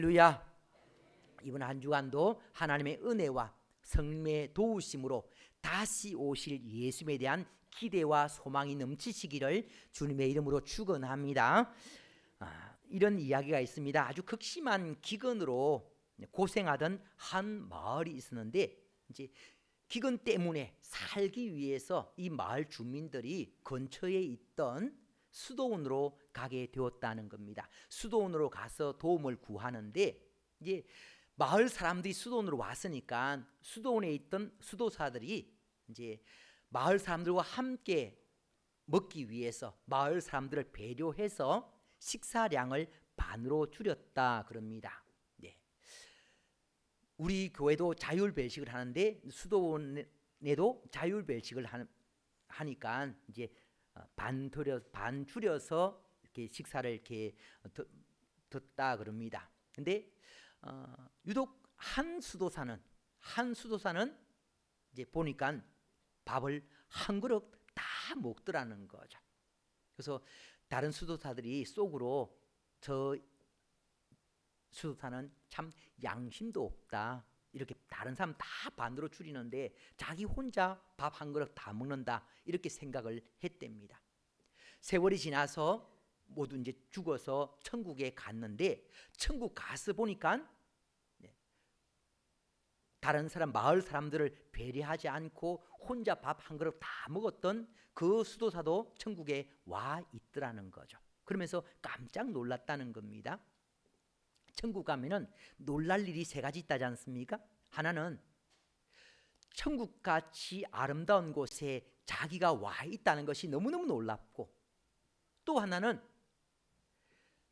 할렐루야. 이번 한 주간도 하나님의 은혜와 성령의 도우심으로 다시 오실 예수님에 대한 기대와 소망이 넘치시기를 주님의 이름으로 축원합니다. 이런 이야기가 있습니다. 아주 극심한 기근으로 고생하던 한 마을이 있었는데, 이제 기근 때문에 살기 위해서 이 마을 주민들이 근처에 있던 수도원으로 가게 되었다는 겁니다. 수도원으로 가서 도움을 구하는데, 이제 마을 사람들이 수도원으로 왔으니까 수도원에 있던 수도사들이 이제 마을 사람들과 함께 먹기 위해서 마을 사람들을 배려해서 식사량을 반으로 줄였다 그럽니다. 네. 우리 교회도 자율배식을 하는데 수도원에도 자율배식을 하니까 이제 반 줄여서 이렇게 식사를 이렇게 듣다 그럽니다. 근데 유독 한 수도사는 이제 보니까 밥을 한 그릇 다 먹더라는 거죠. 그래서 다른 수도사들이 속으로 저 수도사는 참 양심도 없다, 이렇게 다른 사람 다 반으로 줄이는데 자기 혼자 밥 한 그릇 다 먹는다, 이렇게 생각을 했답니다. 세월이 지나서 모두 이제 죽어서 천국에 갔는데, 천국 가서 보니까 다른 사람, 마을 사람들을 배려하지 않고 혼자 밥 한 그릇 다 먹었던 그 수도사도 천국에 와 있더라는 거죠. 그러면서 깜짝 놀랐다는 겁니다. 천국 가면은 놀랄 일이 세 가지 있다지 않습니까? 하나는 천국같이 아름다운 곳에 자기가 와 있다는 것이 너무너무 놀랍고, 또 하나는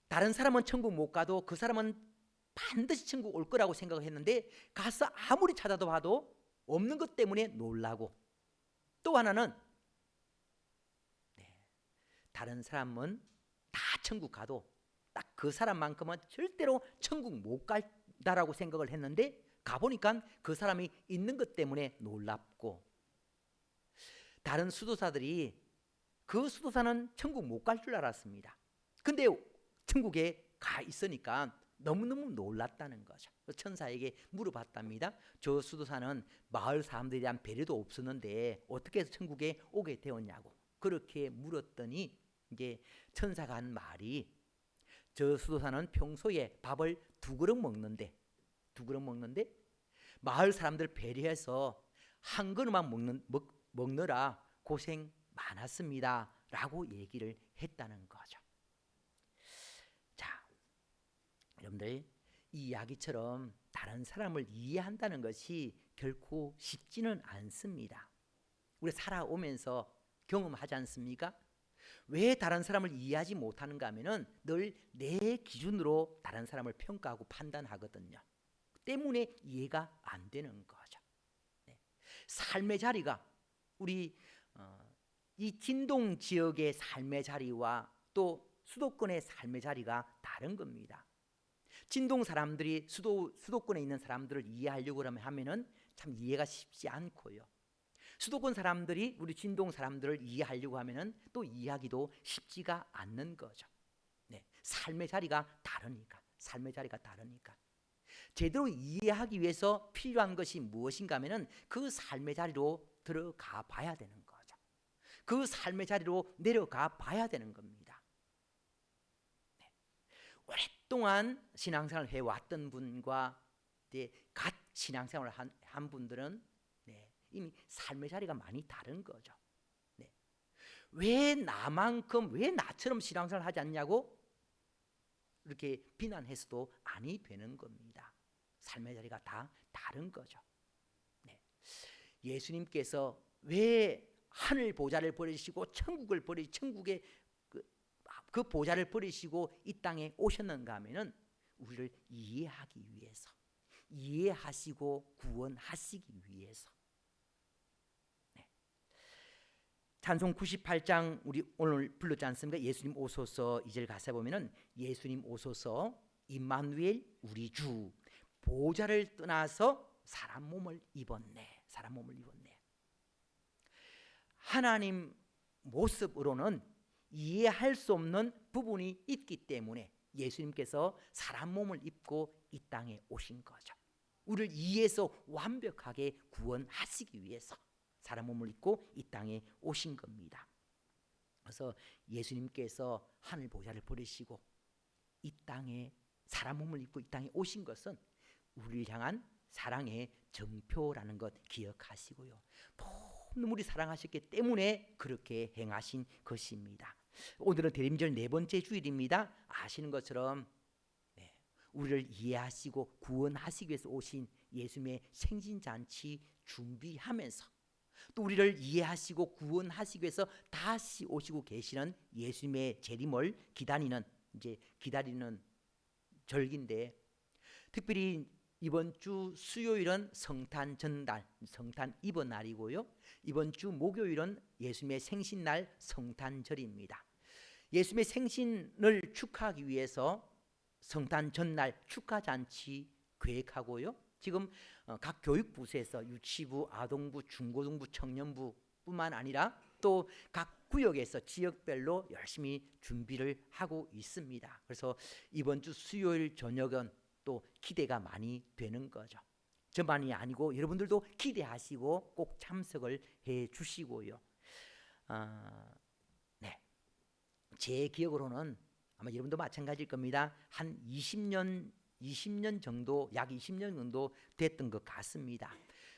다른 사람은 천국 못 가도 그 사람은 반드시 천국 올 거라고 생각을 했는데 가서 아무리 찾아도 봐도 없는 것 때문에 놀라고, 또 하나는 다른 사람은 다 천국 가도 딱 그 사람만큼은 절대로 천국 못 간다라고 생각을 했는데 가보니까 그 사람이 있는 것 때문에 놀랍고, 다른 수도사들이 그 수도사는 천국 못 갈 줄 알았습니다. 근데 천국에 가 있으니까 너무너무 놀랐다는 거죠. 천사에게 물어봤답니다. 저 수도사는 마을 사람들에 대한 배려도 없었는데 어떻게 해서 천국에 오게 되었냐고. 그렇게 물었더니 이제 천사가 한 말이, 저 수도사는 평소에 밥을 두 그릇 먹는데 마을 사람들 배려해서 한 그릇만 먹느라 고생 많았습니다 라고 얘기를 했다는 거죠. 자, 여러분들, 이 이야기처럼 다른 사람을 이해한다는 것이 결코 쉽지는 않습니다. 우리 살아오면서 경험하지 않습니까? 왜 다른 사람을 이해하지 못하는가 하면은 늘 내 기준으로 다른 사람을 평가하고 판단하거든요. 때문에 이해가 안 되는 거죠. 삶의 자리가 우리 이 진동 지역의 삶의 자리와 또 수도권의 삶의 자리가 다른 겁니다. 진동 사람들이 수도권에 있는 사람들을 이해하려고 하면은 참 이해가 쉽지 않고요. 수도권 사람들이 우리 진동 사람들을 이해하려고 하면은 또 이해하기도 쉽지가 않는 거죠. 삶의 자리가 다르니까. 제대로 이해하기 위해서 필요한 것이 무엇인가 하면은 그 삶의 자리로 들어가 봐야 되는 거죠. 그 삶의 자리로 내려가 봐야 되는 겁니다. 오랫동안 신앙생활을 해왔던 분과 갓 신앙생활을 한 분들은 이미 삶의 자리가 많이 다른 거죠. 왜 나처럼 신앙생활을 하지 않냐고 이렇게 비난해서도 아니 되는 겁니다. 삶의 자리가 다 다른 거죠. 예수님께서 왜 하늘 보좌를 버리시고 천국의 그 보좌를 버리시고 이 땅에 오셨는가 하면은 우리를 이해하기 위해서, 이해하시고 구원하시기 위해서. 찬송 98장 우리 오늘 불렀지 않습니까? 예수님 오소서 2절 가사 보면은 예수님 오소서 임마누엘 우리 주 보좌를 떠나서 사람 몸을 입었네. 하나님 모습으로는 이해할 수 없는 부분이 있기 때문에 예수님께서 사람 몸을 입고 이 땅에 오신 거죠. 우리를 이해해서 완벽하게 구원하시기 위해서 사람 몸을 입고 이 땅에 오신 겁니다. 그래서 예수님께서 하늘 보좌를 버리시고 이 땅에 사람 몸을 입고 이 땅에 오신 것은 우리를 향한 사랑의 정표라는 것 기억하시고요. 너무 우리 사랑하셨기 때문에 그렇게 행하신 것입니다. 오늘은 대림절 네 번째 주일입니다. 아시는 것처럼 우리를 이해하시고 구원하시기 위해서 오신 예수님의 생신잔치 준비하면서 또 우리를 이해하시고 구원하시기 위해서 다시 오시고 계시는 예수님의 재림을 기다리는 절기인데, 특별히 이번 주 수요일은 성탄 전날, 성탄 이번 날이고요. 이번 주 목요일은 예수님의 생신날 성탄절입니다. 예수님의 생신을 축하하기 위해서 성탄 전날 축하잔치 계획하고요. 지금 각 교육부서에서 유치부, 아동부, 중고등부, 청년부 뿐만 아니라 또 각 구역에서 지역별로 열심히 준비를 하고 있습니다. 그래서 이번 주 수요일 저녁은 또 기대가 많이 되는 거죠. 저만이 아니고 여러분들도 기대하시고 꼭 참석을 해 주시고요. 제 기억으로는 아마 여러분도 마찬가지일 겁니다. 한 20년 정도, 약 20년 정도 됐던 것 같습니다.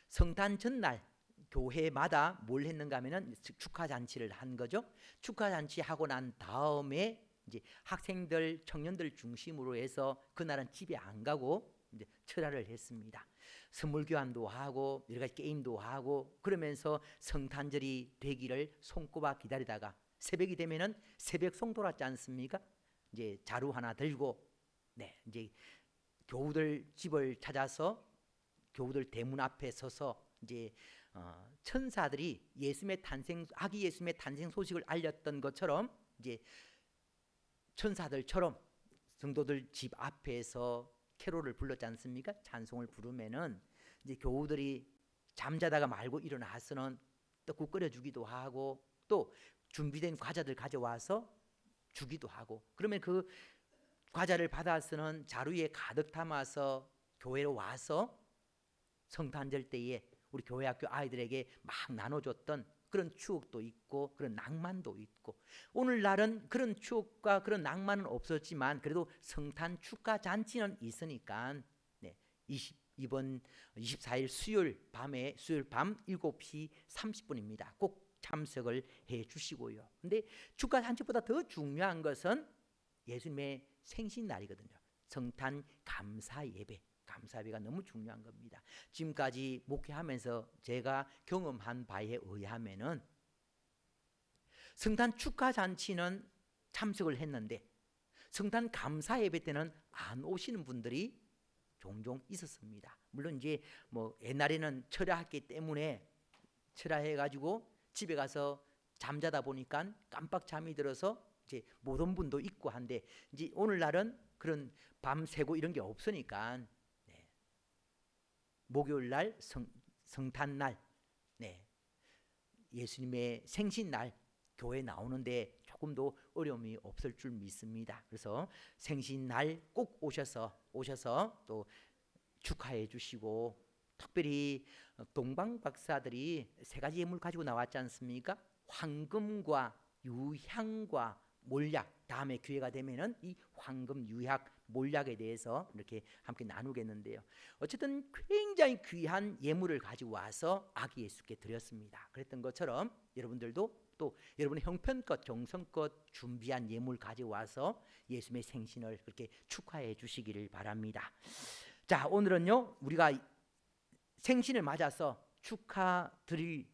성탄 전날 교회마다 뭘 했는가 하면은 축하 잔치를 한 거죠. 축하 잔치 하고 난 다음에 이제 학생들, 청년들 중심으로 해서 그날은 집에 안 가고 이제 철야를 했습니다. 선물 교환도 하고 여러 가지 게임도 하고 그러면서 성탄절이 되기를 손꼽아 기다리다가 새벽이 되면은 새벽송 돌았지 않습니까? 이제 자루 하나 들고 이제 교우들 집을 찾아서 교우들 대문 앞에 서서 이제 천사들이 아기 예수님의 탄생 소식을 알렸던 것처럼 이제 천사들처럼 성도들 집 앞에서 캐롤을 불렀지 않습니까? 찬송을 부르면은 이제 교우들이 잠자다가 말고 일어나서는 떡국 끓여주기도 하고 또 준비된 과자들 가져와서 주기도 하고, 그러면 그 과자를 받아서는 자루에 가득 담아서 교회로 와서 성탄절 때에 우리 교회 학교 아이들에게 막 나눠줬던 그런 추억도 있고 그런 낭만도 있고, 오늘날은 그런 추억과 그런 낭만은 없었지만 그래도 성탄 축하 잔치는 있으니까 이번 24일 수요일 밤 7시 30분입니다. 꼭 참석을 해 주시고요. 근데 축하 잔치보다 더 중요한 것은 예수님의 생신날이거든요. 성탄 감사 예배가 너무 중요한 겁니다. 지금까지 목회하면서 제가 경험한 바에 의하면은 성탄 축하 잔치는 참석을 했는데 성탄 감사 예배 때는 안 오시는 분들이 종종 있었습니다. 물론 이제 뭐 옛날에는 철야했기 때문에 철야해가지고 집에 가서 잠자다 보니까 깜빡 잠이 들어서 이제 못 온 분도 있고 한데, 이제 오늘날은 그런 밤 새고 이런 게 없으니까 목요일날 성탄날 예수님의 생신날 교회 나오는데 조금도 어려움이 없을 줄 믿습니다. 그래서 생신날 꼭 오셔서 또 축하해 주시고, 특별히 동방 박사들이 세 가지 예물 가지고 나왔지 않습니까? 황금과 유향과 몰약. 다음에 기회가 되면은 이 황금, 유향, 몰약에 대해서 이렇게 함께 나누겠는데요. 어쨌든 굉장히 귀한 예물을 가지고 와서 아기 예수께 드렸습니다. 그랬던 것처럼 여러분들도 또 여러분의 형편껏 정성껏 준비한 예물 가지고 와서 예수님의 생신을 그렇게 축하해 주시기를 바랍니다. 자, 오늘은요 우리가 생신을 맞아서 축하드릴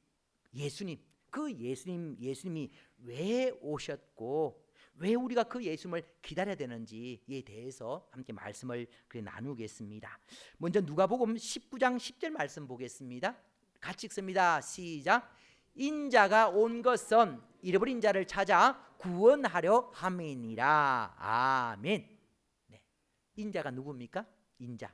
예수님, 그 예수님이 왜 오셨고 왜 우리가 그 예수님을 기다려야 되는지에 대해서 함께 말씀을 나누겠습니다. 먼저 누가복음 19장 10절 말씀 보겠습니다. 같이 읽습니다. 시작. 인자가 온 것은 잃어버린 자를 찾아 구원하려 함이니라. 아멘. 인자가 누굽니까? 인자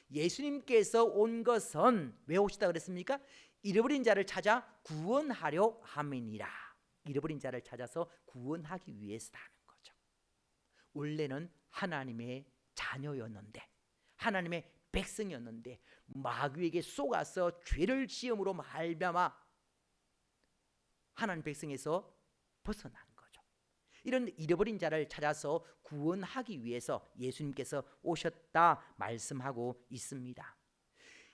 예수님께서 온 것은 왜 오시다 그랬습니까? 잃어버린 자를 찾아 구원하려 함이니라. 잃어버린 자를 찾아서 구원하기 위해서라는 거죠. 원래는 하나님의 자녀였는데, 하나님의 백성이었는데 마귀에게 속아서 죄를 지음으로 말미암아 하나님 백성에서 벗어난 거죠. 이런 잃어버린 자를 찾아서 구원하기 위해서 예수님께서 오셨다 말씀하고 있습니다.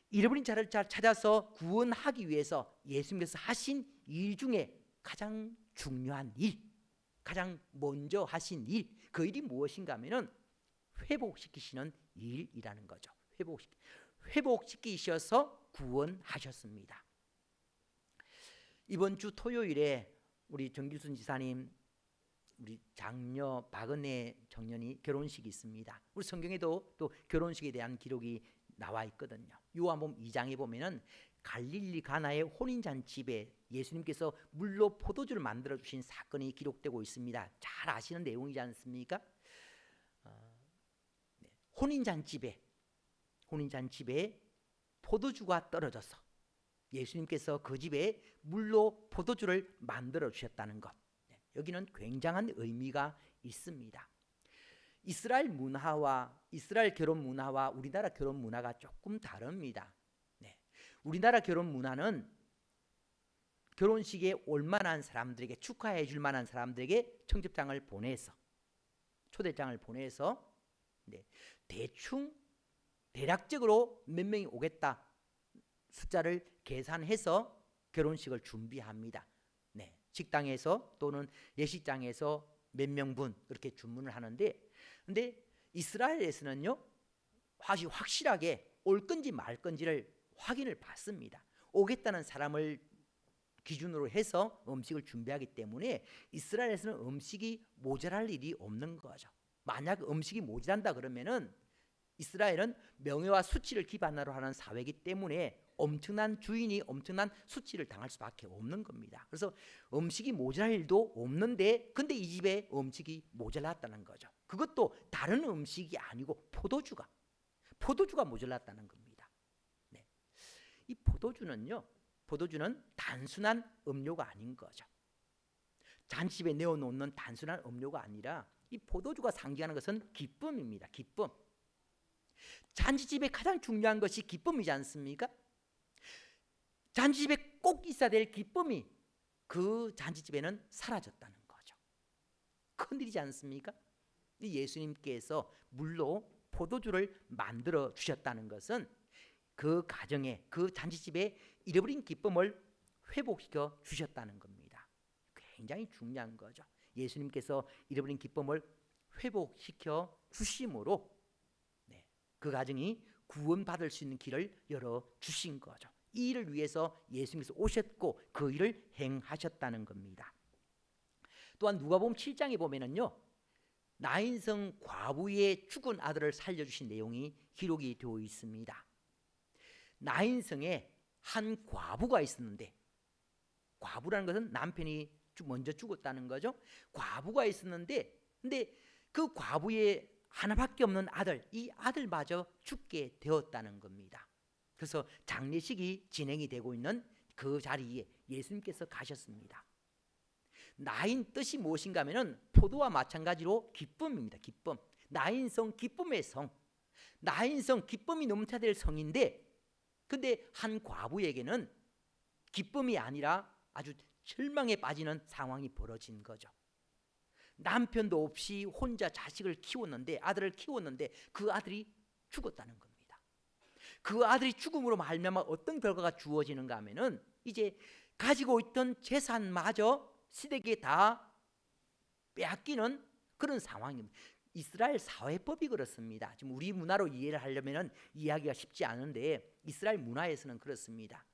잃어버린 자를 찾아서 구원하기 위해서 예수님께서 하신 일 중에 가장 중요한 일, 가장 먼저 하신 일, 그 일이 무엇인가 하면은 회복시키시는 일이라는 거죠. 회복시키셔서 구원하셨습니다. 이번 주 토요일에 우리 정길순 지사님, 우리 장녀 박은혜 청년이 결혼식이 있습니다. 우리 성경에도 또 결혼식에 대한 기록이 나와 있거든요. 요한복음 2장에 보면은 갈릴리 가나의 혼인잔치에 예수님께서 물로 포도주를 만들어 주신 사건이 기록되고 있습니다. 잘 아시는 내용이지 않습니까? 혼인잔치에 포도주가 떨어져서 예수님께서 그 집에 물로 포도주를 만들어 주셨다는 것, 여기는 굉장한 의미가 있습니다. 이스라엘 결혼 문화와 우리나라 결혼 문화가 조금 다릅니다. 우리나라 결혼 문화는 결혼식에 올 만한 사람들에게, 축하해 줄 만한 사람들에게 청첩장을 보내서, 초대장을 보내서 대충 대략적으로 몇 명이 오겠다 숫자를 계산해서 결혼식을 준비합니다. 식당에서 또는 예식장에서 몇 명분 이렇게 주문을 하는데, 근데 이스라엘에서는요 확실하게 올 건지 말 건지를 확인을 받습니다. 오겠다는 사람을 기준으로 해서 음식을 준비하기 때문에 이스라엘에서는 음식이 모자랄 일이 없는 거죠. 만약 음식이 모자란다 그러면은 이스라엘은 명예와 수치를 기반으로 하는 사회이기 때문에 엄청난 수치를 당할 수밖에 없는 겁니다. 그래서 음식이 모자랄 일도 없는데, 근데 이 집에 음식이 모자랐다는 거죠. 그것도 다른 음식이 아니고 포도주가 모자랐다는 겁니다. 이 포도주는 단순한 음료가 아닌 거죠. 잔치집에 내어놓는 단순한 음료가 아니라 이 포도주가 상징하는 것은 기쁨입니다. 기쁨. 잔치집에 가장 중요한 것이 기쁨이지 않습니까? 잔치집에 꼭 있어야 될 기쁨이 그 잔치집에는 사라졌다는 거죠. 큰일이지 않습니까? 예수님께서 물로 포도주를 만들어 주셨다는 것은 그 가정에, 그 잔치집에 잃어버린 기쁨을 회복시켜 주셨다는 겁니다. 굉장히 중요한 거죠. 예수님께서 잃어버린 기쁨을 회복시켜 주심으로 그 가정이 구원받을 수 있는 길을 열어주신 거죠. 이 일을 위해서 예수님께서 오셨고 그 일을 행하셨다는 겁니다. 또한 누가복음 7장에 보면은요, 나인성 과부의 죽은 아들을 살려주신 내용이 기록이 되어 있습니다. 나인성에 한 과부가 있었는데, 과부라는 것은 남편이 먼저 죽었다는 거죠. 과부가 있었는데, 근데 그 과부의 하나밖에 없는 아들, 이 아들마저 죽게 되었다는 겁니다. 그래서 장례식이 진행이 되고 있는 그 자리에 예수님께서 가셨습니다. 나인 뜻이 무엇인가 하면은 포도와 마찬가지로 기쁨입니다. 기쁨. 나인성, 기쁨의 성. 나인성, 기쁨이 넘쳐야 될 성인데, 근데 한 과부에게는 기쁨이 아니라 아주 절망에 빠지는 상황이 벌어진 거죠. 남편도 없이 혼자 아들을 키웠는데 그 아들이 죽었다는 겁니다. 그 아들이 죽음으로 말미암아 어떤 결과가 주어지는가 하면은 이제 가지고 있던 재산마저 시댁에 다 빼앗기는 그런 상황입니다. 이스라엘 사회법이 그렇습니다. 지금 우리 문화로 이해를 하려면은 이해하기가 쉽지 않은데 이스라엘 문화에서는 그렇습니다.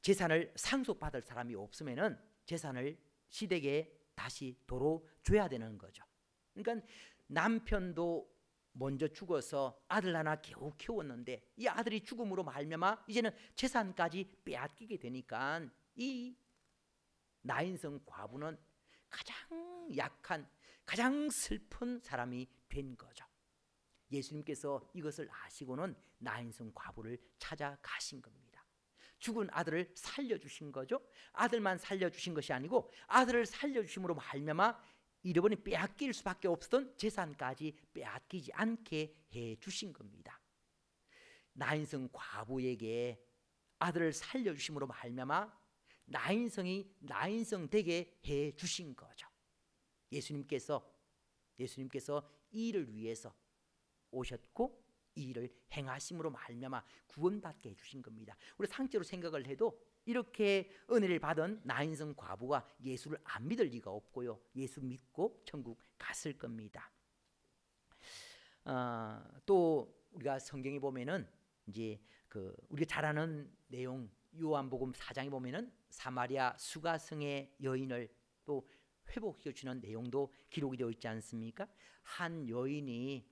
재산을 상속받을 사람이 없으면은 재산을 시댁에 다시 도로 줘야 되는 거죠. 그러니까 남편도 먼저 죽어서 아들 하나 겨우 키웠는데 이 아들이 죽음으로 말미암아 이제는 재산까지 빼앗기게 되니까 이 나인성 과부는 가장 약한, 가장 슬픈 사람이 된 거죠. 예수님께서 이것을 아시고는 나인성 과부를 찾아가신 겁니다. 죽은 아들을 살려주신 거죠. 아들만 살려주신 것이 아니고 아들을 살려주심으로 말미암아 잃어버린 빼앗길 수밖에 없었던 재산까지 빼앗기지 않게 해 주신 겁니다. 나인성 과부에게 아들을 살려주심으로 말미암아 나인성이 나인성 되게 해 주신 거죠. 예수님께서 이 일을 위해서 오셨고 이 일을 행하심으로 말미암아 구원받게 해주신 겁니다. 우리 상태로 생각을 해도 이렇게 은혜를 받은 나인성 과부가 예수를 안 믿을 리가 없고요. 예수 믿고 천국 갔을 겁니다. 또 우리가 성경에 보면은 이제 우리가 잘 아는 내용 요한복음 4장에 보면은 사마리아 수가성의 여인을 또 회복시켜 주는 내용도 기록이 되어 있지 않습니까? 한 여인이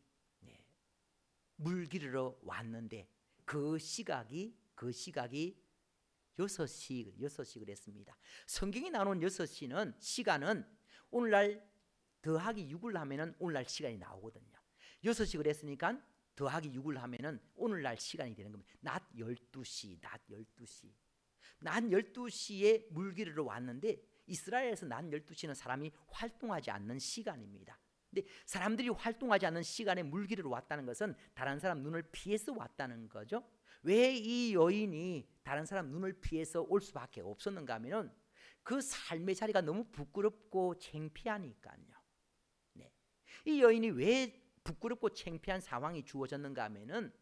물 기르러 왔는데 그 시각이 6시 그랬습니다. 성경이 나오는 6시는 시간은 오늘날 더하기 6을 하면은 오늘날 시간이 나오거든요. 6시 그랬으니까 더하기 6을 하면은 오늘날 시간이 되는 겁니다. 낮 12시. 낮 12시에 물 기르러 왔는데 이스라엘에서 낮 12시는 사람이 활동하지 않는 시간입니다. 근데 사람들이 활동하지 않는 시간에 물 기르러 왔다는 것은 다른 사람 눈을 피해서 왔다는 거죠. 왜 이 여인이 다른 사람 눈을 피해서 올 수밖에 없었는가 하면은 그 삶의 자리가 너무 부끄럽고 창피하니까요. 이 여인이 왜 부끄럽고 창피한 상황이 주어졌는가 하면은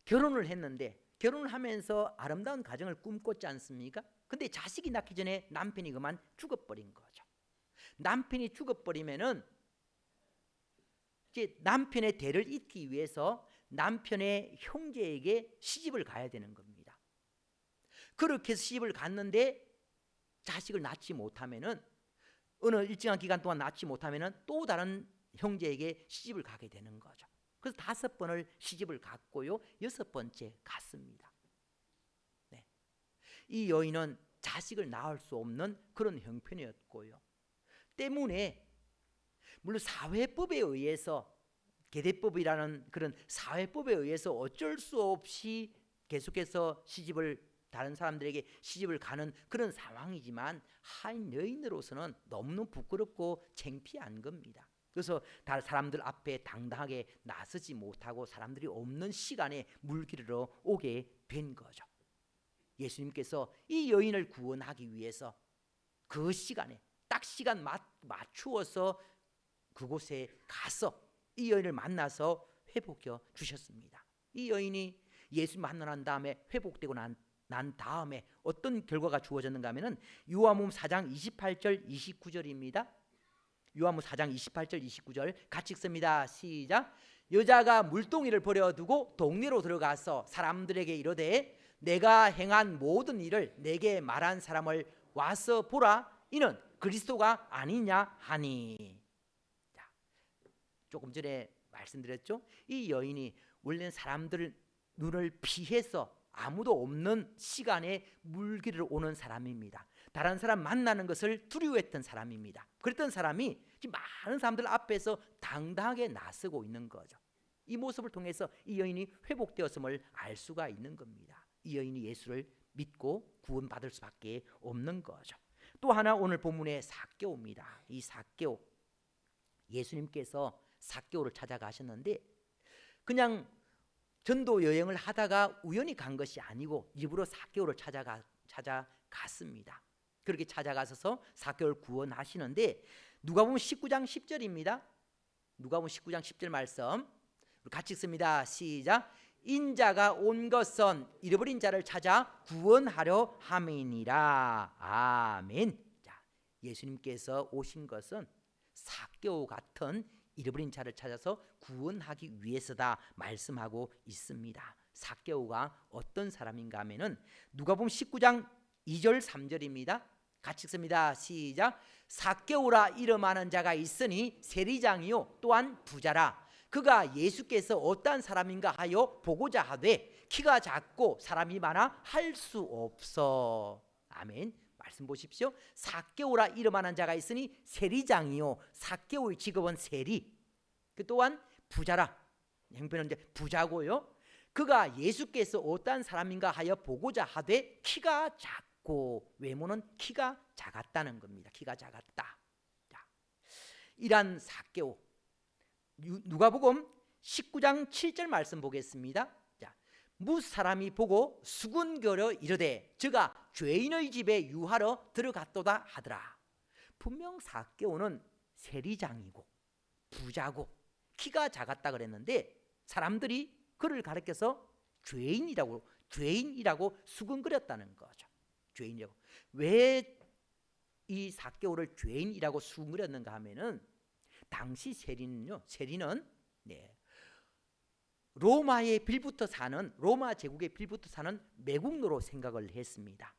결혼을 했는데 결혼을 하면서 아름다운 가정을 꿈꿨지 않습니까? 근데 자식이 낳기 전에 남편이 그만 죽어버린 거죠. 남편이 죽어버리면은 이제 남편의 대를 잇기 위해서 남편의 형제에게 시집을 가야 되는 겁니다. 그렇게 해서 시집을 갔는데 자식을 낳지 못하면은 어느 일정한 기간 동안 낳지 못하면은 또 다른 형제에게 시집을 가게 되는 거죠. 그래서 5번을 시집을 갔고요. 6번째 갔습니다. 이 여인은 자식을 낳을 수 없는 그런 형편이었고요. 때문에 물론 사회법에 의해서 계대법이라는 그런 사회법에 의해서 어쩔 수 없이 계속해서 다른 사람들에게 시집을 가는 그런 상황이지만 한 여인으로서는 너무너무 부끄럽고 창피한 겁니다. 그래서 다른 사람들 앞에 당당하게 나서지 못하고 사람들이 없는 시간에 물 기르러 오게 된 거죠. 예수님께서 이 여인을 구원하기 위해서 그 시간에 딱 시간 맞추어서 그곳에 가서 이 여인을 만나서 회복해 주셨습니다. 이 여인이 예수 만나 난 다음에 회복되고 난 다음에 어떤 결과가 주어졌는가 하면은 요한복음 4장 28절 29절입니다. 요한복음 4장 28절 29절 같이 읽습니다. 시작. 여자가 물동이를 버려두고 동네로 들어가서 사람들에게 이르되 내가 행한 모든 일을 내게 말한 사람을 와서 보라. 이는 그리스도가 아니냐 하니. 자, 조금 전에 말씀드렸죠. 이 여인이 원래는 사람들 눈을 피해서 아무도 없는 시간에 물기를 오는 사람입니다. 다른 사람 만나는 것을 두려워했던 사람입니다. 그랬던 사람이 지금 많은 사람들 앞에서 당당하게 나서고 있는 거죠. 이 모습을 통해서 이 여인이 회복되었음을 알 수가 있는 겁니다. 이 여인이 예수를 믿고 구원받을 수밖에 없는 거죠. 또 하나 오늘 본문의 삭개오입니다. 이 삭개오, 예수님께서 삭개오를 찾아가셨는데 그냥 전도 여행을 하다가 우연히 간 것이 아니고 일부러 삭개오를 찾아갔습니다. 그렇게 찾아가셔서 삭개오를 구원하시는데 누가복음 19장 10절입니다. 누가복음 19장 10절 말씀 같이 읽습니다. 시작. 인자가 온 것은 잃어버린 자를 찾아 구원하려 함이니라. 아멘. 자, 예수님께서 오신 것은 삭개오 같은 잃어버린 자를 찾아서 구원하기 위해서다 말씀하고 있습니다. 삭개오가 어떤 사람인가 하면은 누가복음 19장 2절 3절입니다. 같이 읽습니다. 시작. 삭개오라 이름하는 자가 있으니 세리장이요 또한 부자라. 그가 예수께서 어떠한 사람인가 하여 보고자 하되 키가 작고 사람이 많아 할 수 없어. 아멘. 말씀 보십시오. 삭개오라 이름하는 자가 있으니 세리장이요. 삭개오의 직업은 세리. 그 또한 부자라. 형편은 이제 부자고요. 그가 예수께서 어떠한 사람인가 하여 보고자 하되 키가 작고 외모는 키가 작았다는 겁니다. 키가 작았다. 이란 삭개오, 누가복음 19장 7절 말씀 보겠습니다. 자, 무사람이 보고 수군거려 이르되 저가 죄인의 집에 유하러 들어갔도다 하더라. 분명 삭개오는 세리장이고 부자고 키가 작았다 그랬는데 사람들이 그를 가리켜서 죄인이라고 수군거렸다는 거죠. 죄인이라고. 왜 이 삭개오를 죄인이라고 수군거렸는가 하면은 당시 세리는 로마의 빌부터 사는, 로마 제국의 빌부터 사는 매국노로 생각을 했습니다.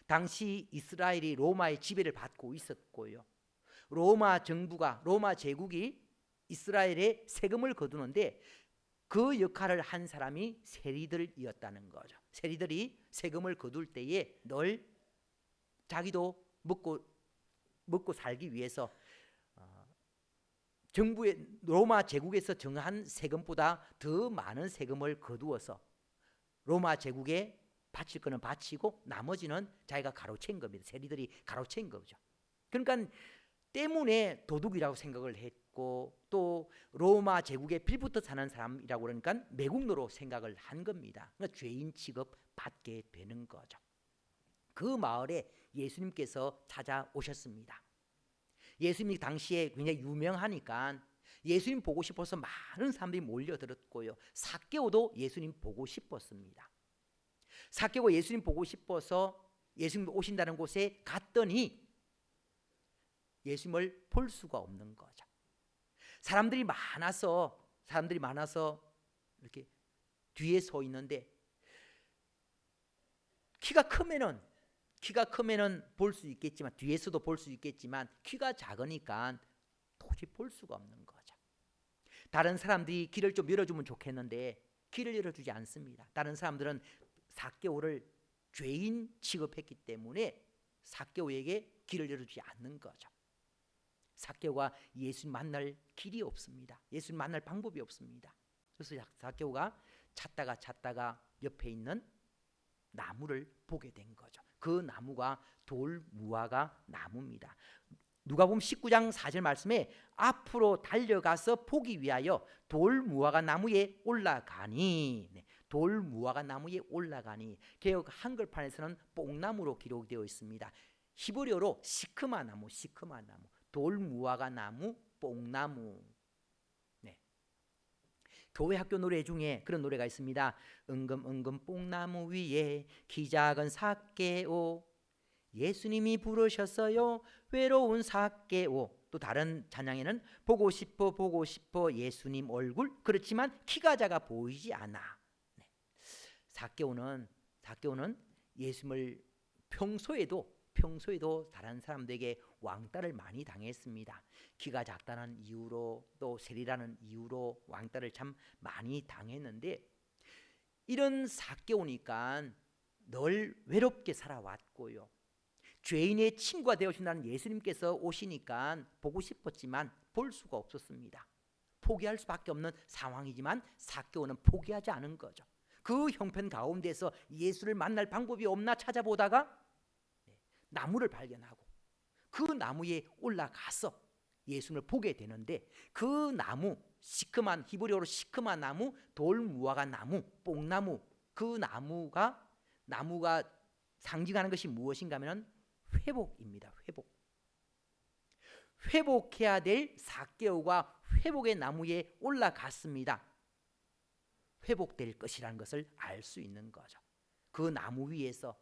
당시 이스라엘이 로마의 지배를 받고 있었고요. 로마 제국이 이스라엘에 세금을 거두는데 그 역할을 한 사람이 세리들이었다는 거죠. 세리들이 세금을 거둘 때에 늘 자기도 먹고 살기 위해서 정부의 로마 제국에서 정한 세금보다 더 많은 세금을 거두어서 로마 제국에 바칠 거는 바치고 나머지는 자기가 가로챈 겁니다. 세리들이 가로챈 거죠. 그러니까 때문에 도둑이라고 생각을 했고 또 로마 제국에 빌부터 사는 사람이라고 그러니까 매국노로 생각을 한 겁니다. 그러니까 죄인 취급 받게 되는 거죠. 그 마을에 예수님께서 찾아오셨습니다. 예수님이 당시에 굉장히 유명하니까 예수님 보고 싶어서 많은 사람들이 몰려들었고요. 삭개오도 예수님 보고 싶었습니다. 삭개오가 예수님 보고 싶어서 예수님 오신다는 곳에 갔더니 예수님을 볼 수가 없는 거죠. 사람들이 많아서 이렇게 뒤에 서 있는데 키가 크면은 볼 수 있겠지만 뒤에서도 볼 수 있겠지만 키가 작으니까 도저히 볼 수가 없는 거죠. 다른 사람들이 길을 좀 열어주면 좋겠는데 길을 열어주지 않습니다. 다른 사람들은 삭개오를 죄인 취급했기 때문에 삭개오에게 길을 열어주지 않는 거죠. 삭개오가 예수님 만날 길이 없습니다. 예수님 만날 방법이 없습니다. 그래서 삭개오가 찾다가 옆에 있는 나무를 보게 된 거죠. 그 나무가 돌무화과 나무입니다. 누가복음 19장 4절 말씀에 앞으로 달려가서 보기 위하여 돌무화과 나무에 올라가니, 돌무화과 나무에 올라가니. 개역 한글판에서는 뽕나무로 기록되어 있습니다. 히브리어로 시크마나무, 돌무화과 나무, 뽕나무. 교회 학교 노래 중에 그런 노래가 있습니다. 은금 뽕나무 위에 키 작은 삭개오, 예수님이 부르셨어요 외로운 삭개오. 또 다른 찬양에는 보고 싶어 예수님 얼굴, 그렇지만 키가 작아 보이지 않아. 삭개오는 예수님을 평소에도 다른 사람들에게 왕따를 많이 당했습니다. 키가 작다는 이유로 또 세리라는 이유로 왕따를 참 많이 당했는데 이런 삭개오니까 늘 외롭게 살아왔고요. 죄인의 친구가 되어주신다는 예수님께서 오시니까 보고 싶었지만 볼 수가 없었습니다. 포기할 수밖에 없는 상황이지만 삭개오는 포기하지 않은 거죠. 그 형편 가운데서 예수를 만날 방법이 없나 찾아보다가 나무를 발견하고 그 나무에 올라가서 예수님을 보게 되는데 그 나무, 히브리어로 시크만 나무, 돌무화과 나무, 뽕나무, 그 나무가 상징하는 것이 무엇인가 하면 회복입니다. 회복해야 될 삭개오가 회복의 나무에 올라갔습니다. 회복될 것이라는 것을 알 수 있는 거죠. 그 나무 위에서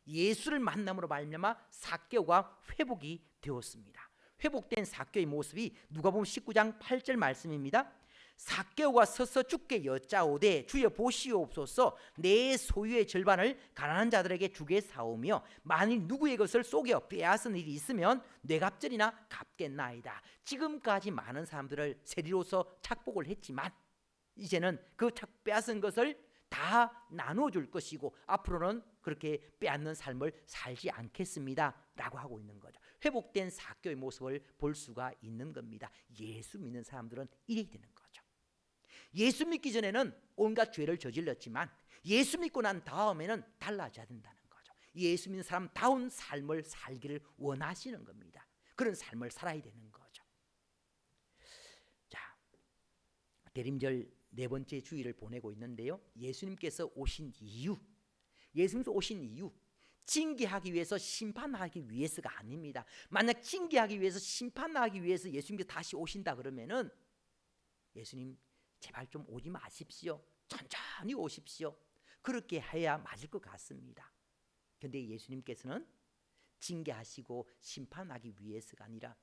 예수를 만남으로 말미암아 삭개오가 회복이 되었습니다. 회복된 삭개오의 모습이 누가복음 19장 8절 말씀입니다. 삭개오가 서서 주께 여짜오되 주여 보시옵소서, 내 소유의 절반을 가난한 자들에게 주게 사오며 만일 누구의 것을 속여 빼앗은 일이 있으면 뇌갑절이나 갚겠나이다. 지금까지 많은 사람들을 세리로서 착복을 했지만 이제는 그 빼앗은 것을 다 나눠줄 것이고 앞으로는 그렇게 빼앗는 삶을 살지 않겠습니다 라고 하고 있는 거죠. 회복된 삭개오의 모습을 볼 수가 있는 겁니다. 예수 믿는 사람들은 이래 되는 거죠. 예수 믿기 전에는 온갖 죄를 저질렀지만 예수 믿고 난 다음에는 달라져야 된다는 거죠. 예수 믿는 사람다운 삶을 살기를 원하시는 겁니다. 그런 삶을 살아야 되는 거죠. 대림절 네 번째 주일을 보내고 있는데요. 예수님께서 오신 이유, 예수님께서 오신 이유, 징계하기 위해서 심판하기 위해서가 아닙니다. 만약 징계하기 위해서 심판하기 위해서 예수님께서 다시 오신다 그러면은 예수님 제발 좀 오지 마십시오. 천천히 오십시오. 그렇게 해야 맞을 것 같습니다. 그런데 예수님께서는 징계하시고 심판하기 위해서가 아니라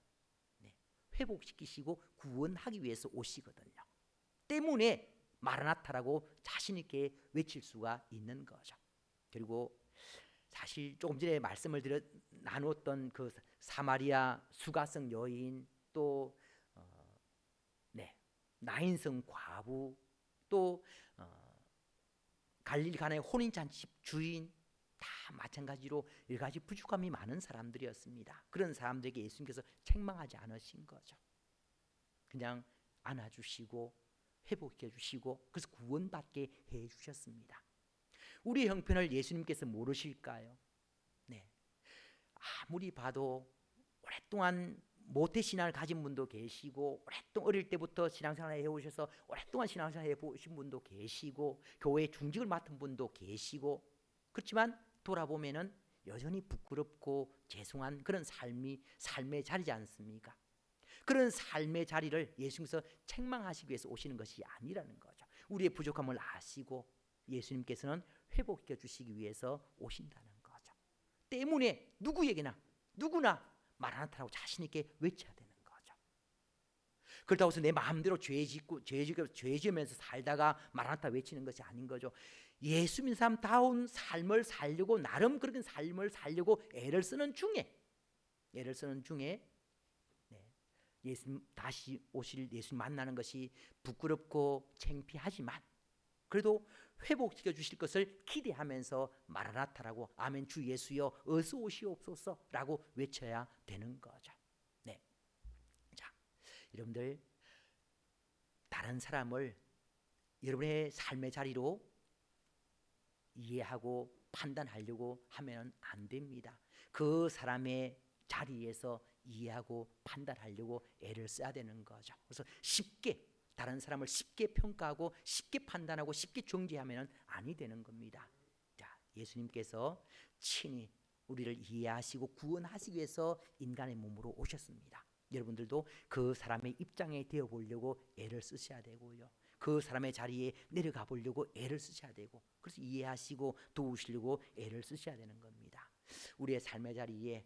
회복시키시고 구원하기 위해서 오시거든요. 때문에 마라나타라고 자신 있게 외칠 수가 있는 거죠. 그리고 사실 조금 전에 말씀을 나누었던 그 사마리아 수가성 여인, 또 나인성 과부, 또 갈릴리 가나의 혼인잔치 주인, 다 마찬가지로 여러 가지 부족함이 많은 사람들이었습니다. 그런 사람들에게 예수님께서 책망하지 않으신 거죠. 그냥 안아주시고 회복해 주시고 그래서 구원받게 해주셨습니다. 우리의 형편을 예수님께서 모르실까요? 아무리 봐도 오랫동안 모태신앙을 가진 분도 계시고, 오랫동안 어릴 때부터 신앙생활을 해오셔서 오랫동안 신앙생활을 해보신 분도 계시고, 교회 중직을 맡은 분도 계시고, 그렇지만 돌아보면은 여전히 부끄럽고 죄송한 그런 삶의 자리지 않습니까? 그런 삶의 자리를 예수님께서 책망하시기 위해서 오시는 것이 아니라는 거죠. 우리의 부족함을 아시고 예수님께서는 회복시켜 주시기 위해서 오신다는 거죠. 때문에 누구나 마라나타라고 자신 있게 외쳐야 되는 거죠. 그렇다고 해서 내 마음대로 죄 지으면서 살다가 마라나타 외치는 것이 아닌 거죠. 예수 믿는 사람다운 삶을 살려고, 나름 그런 삶을 살려고 애를 쓰는 중에 예수님 다시 오실 예수님 만나는 것이 부끄럽고 창피하지만 그래도 회복시켜 주실 것을 기대하면서 마라나타라고, 아멘 주 예수여 어서 오시옵소서라고 외쳐야 되는 거죠. 자, 여러분들 다른 사람을 여러분의 삶의 자리로 이해하고 판단하려고 하면 안 됩니다. 그 사람의 자리에서 이해하고 판단하려고 애를 써야 되는 거죠. 그래서 다른 사람을 쉽게 평가하고 쉽게 판단하고 쉽게 정죄하면 아니 되는 겁니다. 자, 예수님께서 친히 우리를 이해하시고 구원하시기 위해서 인간의 몸으로 오셨습니다. 여러분들도 그 사람의 입장에 되어 보려고 애를 쓰셔야 되고요. 그 사람의 자리에 내려가 보려고 애를 쓰셔야 되고, 그래서 이해하시고 도우시려고 애를 쓰셔야 되는 겁니다. 우리의 삶의 자리에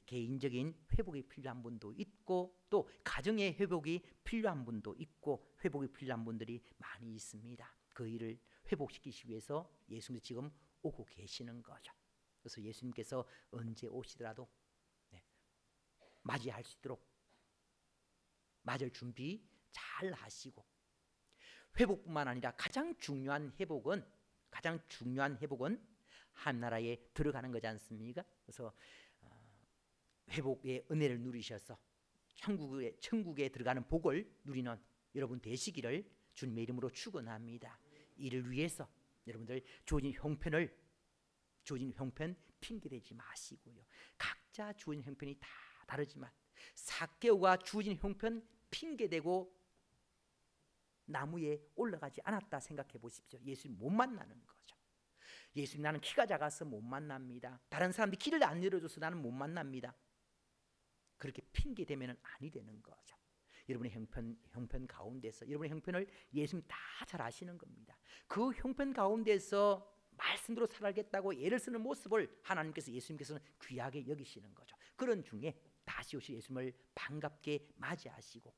개인적인 회복이 필요한 분도 있고, 또 가정의 회복이 필요한 분도 있고, 회복이 필요한 분들이 많이 있습니다. 그 일을 회복시키기 위해서 예수님이 지금 오고 계시는 거죠. 그래서 예수님께서 언제 오시더라도 맞이할 수 있도록 맞을 준비 잘 하시고, 회복뿐만 아니라 가장 중요한 회복은 하나님나라에 들어가는 거지 않습니까? 그래서 회복의 은혜를 누리셔서 천국에 들어가는 복을 누리는 여러분 되시기를 주님의 이름으로 축원합니다. 이를 위해서 여러분들 주어진 형편 핑계대지 마시고요. 각자 주어진 형편이 다 다르지만 삭개오가 주어진 형편 핑계대고 나무에 올라가지 않았다 생각해 보십시오. 예수님 못 만나는 거죠. 예수님 나는 키가 작아서 못 만납니다. 다른 사람들이 길을 안 열어줘서 나는 못 만납니다. 그렇게 핑계대면 아니 되는 거죠. 여러분의 형편 가운데서 여러분의 형편을 예수님 다 잘 아시는 겁니다. 그 형편 가운데서 말씀대로 살아야겠다고 애를 쓰는 모습을 하나님께서, 예수님께서는 귀하게 여기시는 거죠. 그런 중에 다시 오실 예수님을 반갑게 맞이하시고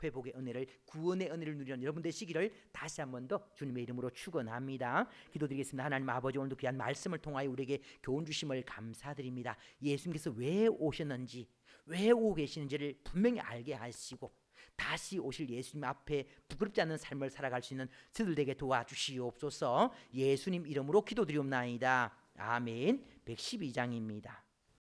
회복의 은혜를, 구원의 은혜를 누리는 여러분 되시기를 다시 한 번 더 주님의 이름으로 축원합니다. 기도드리겠습니다. 하나님 아버지, 오늘도 귀한 말씀을 통하여 우리에게 교훈 주심을 감사드립니다. 예수님께서 왜 오셨는지, 왜 오고 계시는지를 분명히 알게 하시고 다시 오실 예수님 앞에 부끄럽지 않은 삶을 살아갈 수 있는 저들 되게 도와주시옵소서. 예수님 이름으로 기도드리옵나이다. 아멘. 112장입니다.